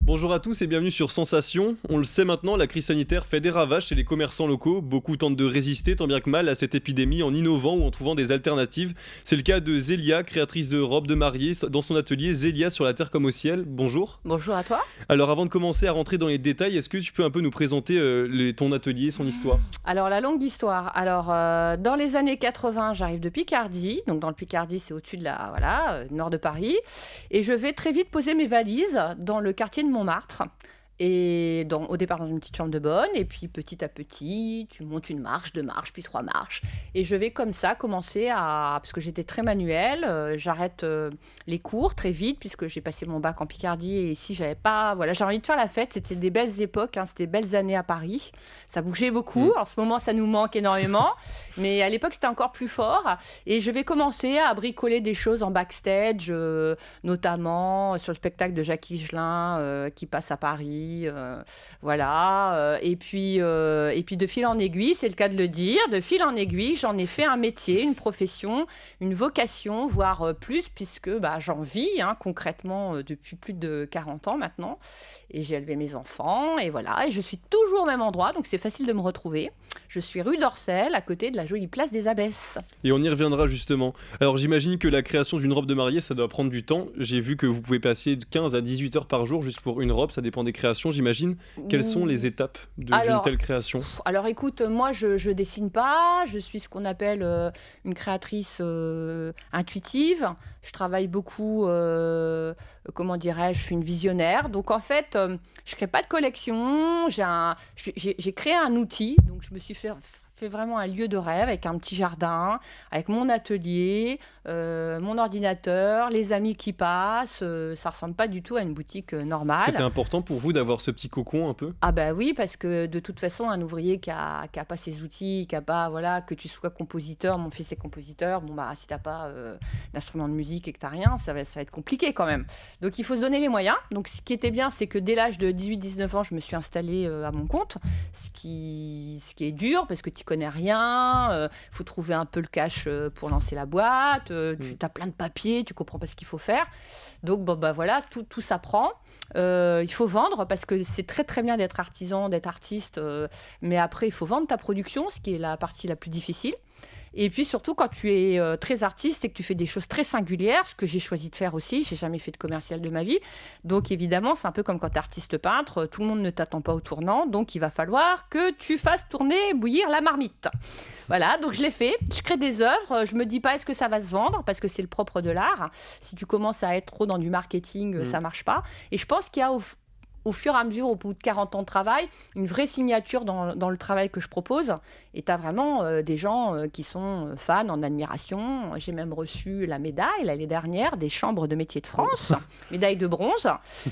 Bonjour à tous et bienvenue sur Sensation. On le sait maintenant, la crise sanitaire fait des ravages chez les commerçants locaux. Beaucoup tentent de résister tant bien que mal à cette épidémie en innovant ou en trouvant des alternatives. C'est le cas de Zélia, créatrice de robes de mariée dans son atelier Zélia sur la terre comme au ciel. Bonjour. Bonjour à toi. Alors avant de commencer à rentrer dans les détails, est-ce que tu peux un peu nous présenter ton atelier, son histoire ? Alors la longue histoire. Dans les années 80, j'arrive de Picardie. Donc dans le Picardie, c'est au-dessus de nord de Paris. Et je vais très vite poser mes valises dans le quartier de Montmartre. Et au départ dans une petite chambre de bonne, et puis petit à petit, tu montes une marche, 2 marches, puis 3 marches. Et je vais comme ça commencer parce que j'étais très manuelle, j'arrête les cours très vite, puisque j'ai passé mon bac en Picardie, et ici, j'avais envie de faire la fête. C'était des belles époques, c'était des belles années à Paris. Ça bougeait beaucoup. En ce moment, ça nous manque énormément. Mais à l'époque, c'était encore plus fort. Et je vais commencer à bricoler des choses en backstage, notamment sur le spectacle de Jacques Higelin qui passe à Paris. Et puis de fil en aiguille, c'est le cas de le dire, de fil en aiguille, j'en ai fait un métier, une profession, une vocation, voire plus, puisque j'en vis concrètement depuis plus de 40 ans maintenant, et j'ai élevé mes enfants, et je suis toujours au même endroit, donc c'est facile de me retrouver. Je suis rue d'Orcel, à côté de la jolie place des Abbesses. Et on y reviendra justement. Alors j'imagine que la création d'une robe de mariée, ça doit prendre du temps. J'ai vu que vous pouvez passer de 15 à 18 heures par jour juste pour une robe, ça dépend des créations, j'imagine. Quelles sont les étapes d'une telle création ? Alors écoute, moi je dessine pas, je suis ce qu'on appelle une créatrice intuitive. Je travaille beaucoup, je suis une visionnaire. Donc en fait, je crée pas de collection, j'ai créé un outil, donc je me suis fait vraiment un lieu de rêve avec un petit jardin, avec mon atelier, mon ordinateur, les amis qui passent. Ça ressemble pas du tout à une boutique normale. C'était important pour vous d'avoir ce petit cocon un peu ? Ah oui, parce que de toute façon, un ouvrier qui a pas ses outils, qui a pas, que tu sois compositeur, mon fils est compositeur, si t'as pas d'instrument de musique et que t'as rien, ça va être compliqué quand même. Donc il faut se donner les moyens. Donc ce qui était bien, c'est que dès l'âge de 18-19 ans, je me suis installée à mon compte, ce qui est dur parce que tu connais rien, faut trouver un peu le cash pour lancer la boîte, tu as plein de papiers, tu comprends pas ce qu'il faut faire. Donc tout s'apprend. Il faut vendre parce que c'est très très bien d'être artisan, d'être artiste, mais après il faut vendre ta production, ce qui est la partie la plus difficile. Et puis surtout quand tu es très artiste et que tu fais des choses très singulières, ce que j'ai choisi de faire aussi, j'ai jamais fait de commercial de ma vie. Donc évidemment, c'est un peu comme quand tu es artiste peintre, tout le monde ne t'attend pas au tournant, donc il va falloir que tu fasses tourner, bouillir la marmite. Voilà, donc je l'ai fait, je crée des œuvres, je me dis pas est-ce que ça va se vendre, parce que c'est le propre de l'art. Si tu commences à être trop dans du marketing, ça marche pas. Et je pense qu'il y a au fur et à mesure, au bout de 40 ans de travail, une vraie signature dans le travail que je propose. Et tu as vraiment des gens qui sont fans, en admiration. J'ai même reçu la médaille l'année dernière des chambres de métiers de France, médaille de bronze.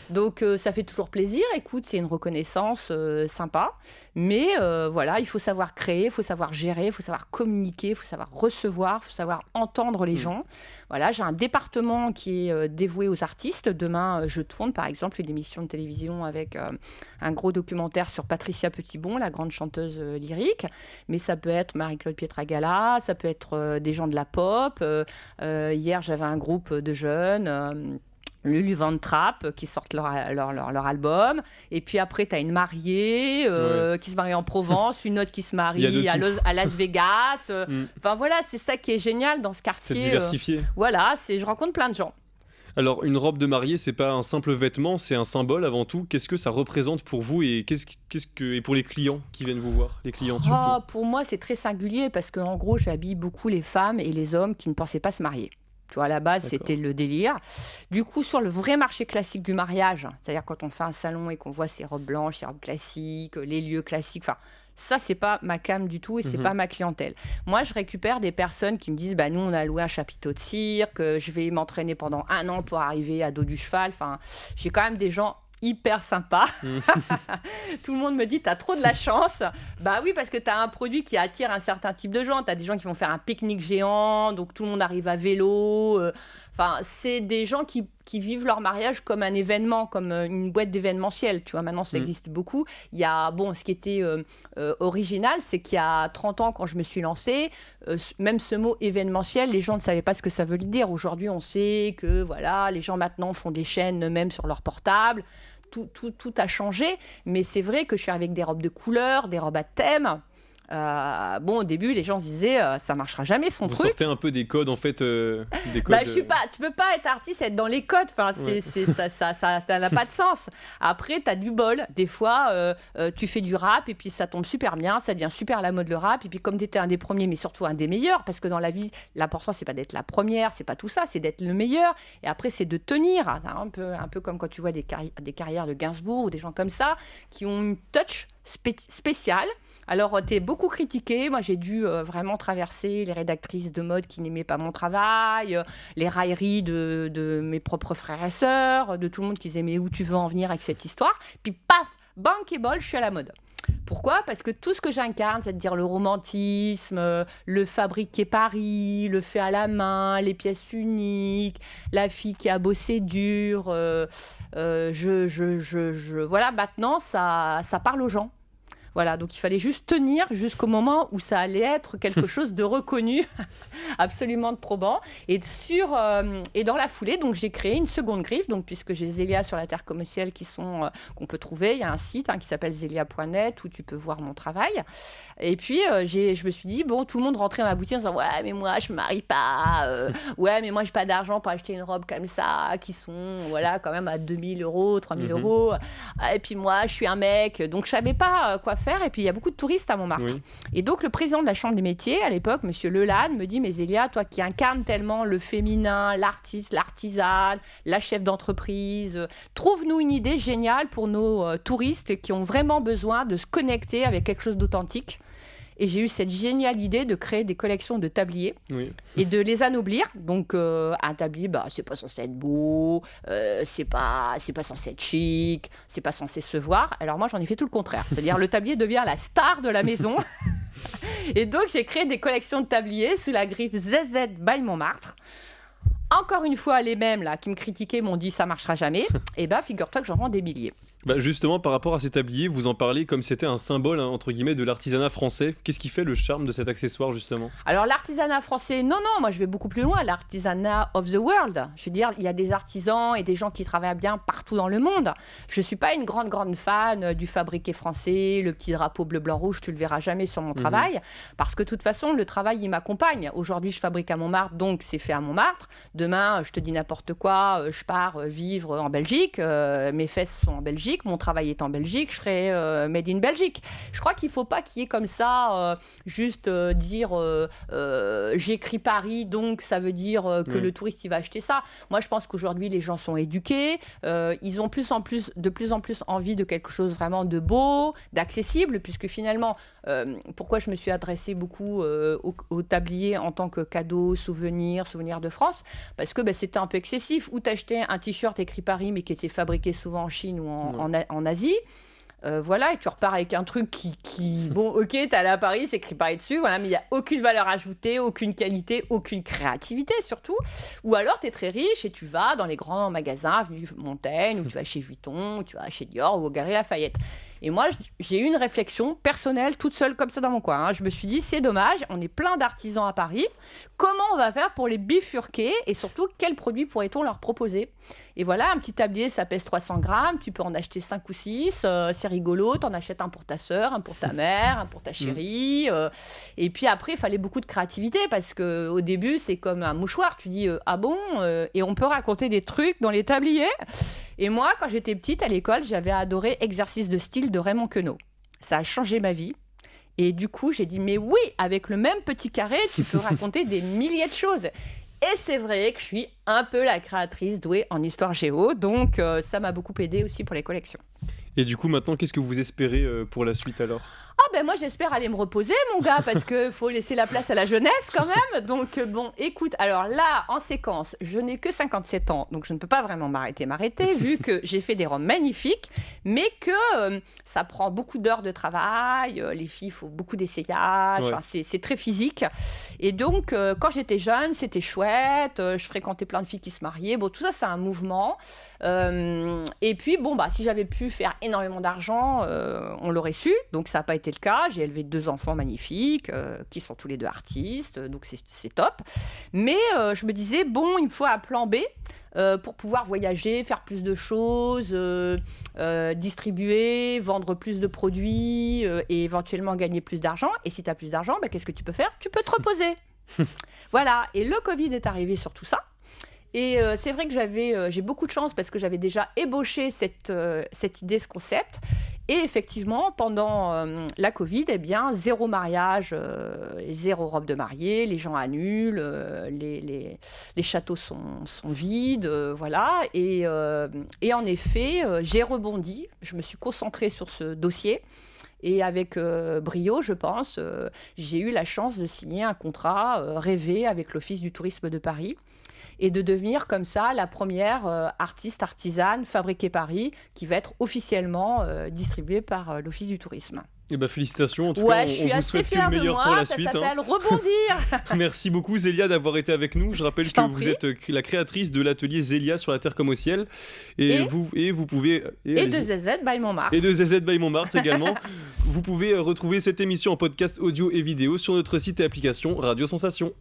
Donc ça fait toujours plaisir. Écoute, c'est une reconnaissance sympa. Mais il faut savoir créer, il faut savoir gérer, il faut savoir communiquer, il faut savoir recevoir, il faut savoir entendre les gens. Voilà, j'ai un département qui est dévoué aux artistes. Demain, je tourne par exemple une émission de télévision avec un gros documentaire sur Patricia Petitbon, la grande chanteuse lyrique. Mais ça peut être Marie-Claude Pietragala, ça peut être des gens de la pop. Hier, j'avais un groupe de jeunes... Lulu Van Trapp qui sortent leur album, et puis après tu as une mariée qui se marie en Provence, une autre qui se marie à Las Vegas. C'est ça qui est génial dans ce quartier. C'est diversifié. Je rencontre plein de gens. Alors une robe de mariée, c'est pas un simple vêtement, c'est un symbole avant tout. Qu'est-ce que ça représente pour vous et et pour les clients qui viennent vous voir, les clientes surtout ? Pour moi c'est très singulier parce qu'en gros j'habille beaucoup les femmes et les hommes qui ne pensaient pas se marier. Tu vois, à la base, C'était le délire. Du coup, sur le vrai marché classique du mariage, c'est-à-dire quand on fait un salon et qu'on voit ces robes blanches, ces robes classiques, les lieux classiques, ça, c'est pas ma came du tout et c'est pas ma clientèle. Moi, je récupère des personnes qui me disent nous, on a loué un chapiteau de cirque, je vais m'entraîner pendant 1 an pour arriver à dos du cheval. J'ai quand même des gens hyper sympa. Tout le monde me dit t'as trop de la chance. Oui, parce que t'as un produit qui attire un certain type de gens. T'as des gens qui vont faire un pique-nique géant, donc tout le monde arrive à vélo. C'est des gens qui vivent leur mariage comme un événement, comme une boîte d'événementiel. Tu vois, maintenant, ça existe beaucoup. Il y a, ce qui était original, c'est qu'il y a 30 ans, quand je me suis lancée, même ce mot événementiel, les gens ne savaient pas ce que ça veut dire. Aujourd'hui, on sait que, les gens maintenant font des chaînes même sur leur portable. tout a changé. Mais c'est vrai que je suis avec des robes de couleur, des robes à thème. Au début, les gens se disaient ça marchera jamais son Vous truc. sortez un peu des codes en fait, des codes. Tu peux pas être artiste et être dans les codes. Enfin, ça n'a pas de sens. Après, t'as du bol. Des fois, tu fais du rap et puis ça tombe super bien, ça devient super à la mode le rap. Et puis comme t'étais un des premiers, mais surtout un des meilleurs, parce que dans la vie, l'important c'est pas d'être la première, c'est pas tout ça, c'est d'être le meilleur. Et après, c'est de tenir. Un peu comme quand tu vois des carrières de Gainsbourg ou des gens comme ça qui ont une touch spéciale. Alors, t'es beaucoup critiqué. Moi, j'ai dû vraiment traverser les rédactrices de mode qui n'aimaient pas mon travail, les railleries de mes propres frères et sœurs, de tout le monde qui disait mais où tu veux en venir avec cette histoire. Puis paf, bankable, je suis à la mode. Pourquoi ? Parce que tout ce que j'incarne, c'est-à-dire le romantisme, le fabriqué Paris, le fait à la main, les pièces uniques, la fille qui a bossé dur, voilà, maintenant, ça parle aux gens. Voilà, donc il fallait juste tenir jusqu'au moment où ça allait être quelque chose de reconnu, absolument de probant. Et dans la foulée, donc j'ai créé une seconde griffe, donc puisque j'ai Zélia sur la terre commerciale qu'on peut trouver, il y a un site qui s'appelle zelia.net où tu peux voir mon travail. Et puis je me suis dit tout le monde rentrait dans la boutique en disant ouais mais moi je me marie pas, ouais mais moi j'ai pas d'argent pour acheter une robe comme ça qui sont quand même à 2000 €, 3000 €. Et puis moi je suis un mec, donc je savais pas quoi faire. Et puis il y a beaucoup de touristes à Montmartre. Oui. Et donc le président de la Chambre des métiers à l'époque, monsieur Lelanne, me dit mais Zélia, toi qui incarnes tellement le féminin, l'artiste, l'artisane, la chef d'entreprise, trouve-nous une idée géniale pour nos touristes qui ont vraiment besoin de se connecter avec quelque chose d'authentique. Et j'ai eu cette géniale idée de créer des collections de tabliers et de les anoblir. Donc, un tablier, c'est pas censé être beau, c'est pas censé être chic, c'est pas censé se voir. Alors moi, j'en ai fait tout le contraire. C'est-à-dire, le tablier devient la star de la maison. Et donc, j'ai créé des collections de tabliers sous la griffe ZZ by Montmartre. Encore une fois, les mêmes là, qui me critiquaient m'ont dit ça marchera jamais. Et figure-toi que j'en vends des milliers. Justement, par rapport à ces tabliers, vous en parlez comme c'était un symbole, entre guillemets, de l'artisanat français. Qu'est-ce qui fait le charme de cet accessoire, justement ? Alors, l'artisanat français, non, moi je vais beaucoup plus loin. L'artisanat of the world. Je veux dire, il y a des artisans et des gens qui travaillent bien partout dans le monde. Je ne suis pas une grande fan du fabriqué français, le petit drapeau bleu, blanc, rouge, tu le verras jamais sur mon travail. Parce que de toute façon, le travail, il m'accompagne. Aujourd'hui, je fabrique à Montmartre, donc c'est fait à Montmartre. Demain, je te dis n'importe quoi, je pars vivre en Belgique. Mes fesses sont en Belgique. Mon travail est en Belgique, je serai made in Belgique. Je crois qu'il ne faut pas qu'il y ait comme ça juste dire j'écris Paris, donc ça veut dire que le touriste il va acheter ça. Moi, je pense qu'aujourd'hui, les gens sont éduqués, ils ont de plus en plus envie de quelque chose vraiment de beau, d'accessible, puisque finalement, pourquoi je me suis adressée beaucoup au tablier en tant que cadeau, souvenir de France, parce que c'était un peu excessif. Ou t'achetais un t-shirt écrit Paris, mais qui était fabriqué souvent en Chine ou en Asie. Et tu repars avec un truc qui t'es allé à Paris, c'est écrit Paris dessus, mais il n'y a aucune valeur ajoutée, aucune qualité, aucune créativité surtout. Ou alors tu es très riche et tu vas dans les grands magasins, avenue Montaigne, ou tu vas chez Vuitton, ou tu vas chez Dior, ou aux Galeries Lafayette. Et moi, j'ai eu une réflexion personnelle, toute seule comme ça dans mon coin. Je me suis dit, c'est dommage, on est plein d'artisans à Paris. Comment on va faire pour les bifurquer ? Et surtout, quels produits pourrait-on leur proposer ? Et voilà, un petit tablier, ça pèse 300 grammes. Tu peux en acheter 5 ou 6. C'est rigolo. Tu en achètes un pour ta sœur, un pour ta mère, un pour ta chérie. Et puis après, il fallait beaucoup de créativité parce qu'au début, c'est comme un mouchoir. Tu dis, ah bon ? Et on peut raconter des trucs dans les tabliers. Et moi, quand j'étais petite à l'école, j'avais adoré Exercice de style de Raymond Queneau. Ça a changé ma vie. Et du coup, j'ai dit, mais oui, avec le même petit carré, tu peux raconter des milliers de choses. Et c'est vrai que je suis un peu la créatrice douée en histoire géo, donc ça m'a beaucoup aidée aussi pour les collections. Et du coup, maintenant, qu'est-ce que vous espérez pour la suite alors ? Moi j'espère aller me reposer mon gars, parce qu'il faut laisser la place à la jeunesse quand même. Donc écoute, alors là en séquence, je n'ai que 57 ans, donc je ne peux pas vraiment m'arrêter vu que j'ai fait des robes magnifiques, mais que ça prend beaucoup d'heures de travail, les filles, il faut beaucoup d'essayages, c'est très physique. Et donc quand j'étais jeune, c'était chouette, je fréquentais plein de filles qui se mariaient, tout ça c'est un mouvement. Et puis si j'avais pu faire énormément d'argent, on l'aurait su, donc ça n'a pas été le cas. J'ai élevé 2 enfants magnifiques qui sont tous les 2 artistes, donc c'est top. Mais je me disais, il me faut un plan B. pour pouvoir voyager, faire plus de choses, distribuer, vendre plus de produits et éventuellement gagner plus d'argent. Et si tu as plus d'argent, qu'est-ce que tu peux faire? Tu peux te reposer. Voilà, et le Covid est arrivé sur tout ça. Et c'est vrai que j'ai beaucoup de chance parce que j'avais déjà ébauché cette idée, ce concept. Et effectivement, pendant la Covid, zéro mariage, zéro robe de mariée, les gens annulent, les châteaux sont vides, voilà. Et en effet, j'ai rebondi, je me suis concentrée sur ce dossier. Et avec brio, je pense, j'ai eu la chance de signer un contrat rêvé avec l'Office du tourisme de Paris et de devenir comme ça la première artiste artisane fabriquée Paris qui va être officiellement distribuée par l'Office du tourisme. Et félicitations, en tout cas, on vous souhaite que le meilleur pour la suite. Ça s'appelle rebondir. Merci beaucoup Zélia d'avoir été avec nous. Je rappelle que vous êtes la créatrice de l'atelier Zélia sur la Terre comme au ciel. Et vous pouvez... Et de ZZ by Montmartre. Et de ZZ by Montmartre également. Vous pouvez retrouver cette émission en podcast audio et vidéo sur notre site et application Radio Sensation.